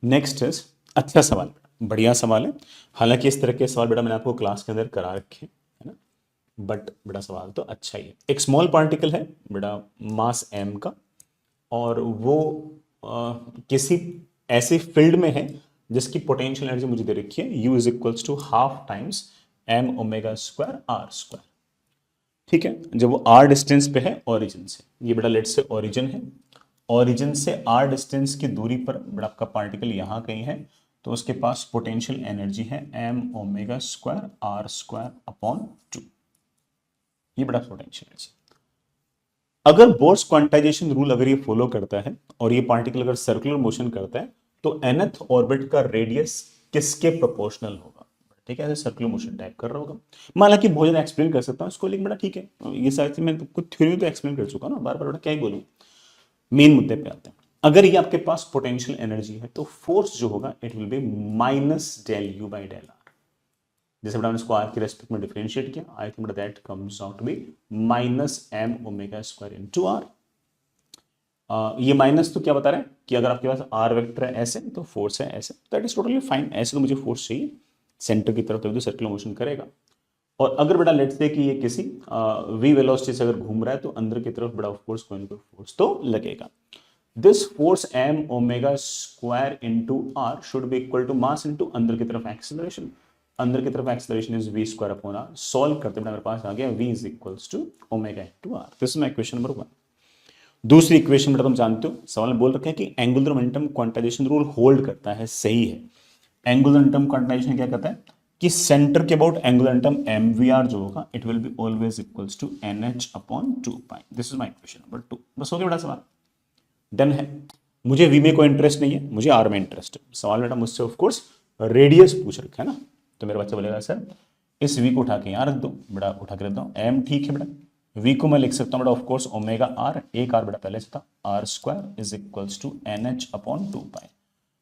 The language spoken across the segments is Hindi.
नेक्स्ट इज, अच्छा सवाल, बढ़िया सवाल है। हालांकि इस तरह के सवाल बेटा मैंने आपको क्लास के अंदर करा रखे हैं, है ना, बट बेटा सवाल तो अच्छा ही है। एक स्मॉल पार्टिकल है बेटा, मास एम का, और वो किसी ऐसे फील्ड में है जिसकी पोटेंशियल एनर्जी मुझे दे रखी है, U is equals to half times m omega square r square. ठीक है, जब वो आर डिस्टेंस पे है ओरिजिन से, ये बेटा लेट से ओरिजिन है, ओरिजिन से आर डिस्टेंस की दूरी पर बेटा आपका पार्टिकल यहां कहीं है, तो उसके पास पोटेंशियल एनर्जी है m omega square r square upon 2। ये बेटा पोटेंशियल एनर्जी। अगर बोर्स क्वांटाइजेशन रूल अगर ये फॉलो करता है और ये पार्टिकल अगर सर्कुलर मोशन करता है, तो nth ऑर्बिट का रेडियस किसके प्रोपोर्शनल होगा? ठीक है, ऐसे सर्कुलर मोशन टाइप कर रहा होगा। मैं हालांकि बहुत ज्यादा एक्सप्लेन कर सकता हूँ इसको, लेकिन बड़ा ठीक है, ये सारी चीज मैं कुछ थ्योरी में तो एक्सप्लेन कर चुका ना, बार बार क्या ही बोलूँ। मेन मुद्दे पे आते हैं। अगर ये आपके पास पोटेंशियल एनर्जी है, तो फोर्स जो होगा it will be minus del u by del r. जैसे बेटा इसको आर के रेस्पेक्ट में डिफरेंशिएट किया, आई थिंक बेटा that comes out to be minus m omega square into r. ये माइनस तो क्या बता रहे हैं कि अगर आपके पास आर वेक्टर है ऐसे, तो फोर्स है ऐसे, दैट इज टोटली फाइन। ऐसे तो मुझे फोर्स चाहिए सेंटर की तरफ, तभी तो सर्कुलर मोशन करेगा। और अगर बेटा लेट्स से कि ये किसी वी वेलोसिटी से अगर घूम रहा है, तो अंदर की तरफ बड़ा फोर्स, कोई ना कोई फोर्स तो लगेगा। This force m omega square into r should be equal to mass into अंदर की तरफ एक्सेलरेशन। अंदर की तरफ acceleration is v square upon r. Solve करते बेटा मेरे पास आ गया v is equals to omega into r. This is my question number 1। दूसरी इक्वेशन बेटा तुम जानते हो, सवाल में बोल रखा है कि angular momentum quantization rule hold करता है, सही है। एंगुलर मोमेंटम क्वांटाइजेशन क्या कहता है कि सेंटर के about angular momentum m v r जो होगा it will be always equals to n h upon 2 pi. This is my question number 2। बस हो गया बेटा सवाल, डन है। मुझे वी में कोई इंटरेस्ट नहीं है, मुझे आर में इंटरेस्ट है। सवाल बेटा मुझसे ऑफ कोर्स रेडियस पूछ रखा है ना, तो मेरा बच्चा बोलेगा सर इस वी को उठा के यहाँ रख दो, बेटा उठा के रख दो एम। ठीक है बेटा, वी को मैं लिख सकता हूँ बेटा ऑफ कोर्स ओमेगा आर, एक आर बेटा पहले से था, r square is equals to n h upon 2 pi.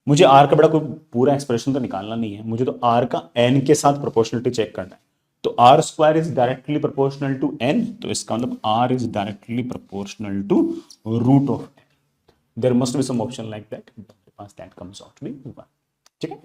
मुझे आर का बड़ा कोई पूरा एक्सप्रेशन तो निकालना नहीं है, मुझे तो आर का एन के साथ प्रोपोर्शनलिटी चेक करना है। तो r square is directly proportional to n, तो इसका मतलब r is directly proportional to root of n. There must be some option like that, that comes out to be 1। ठीक है।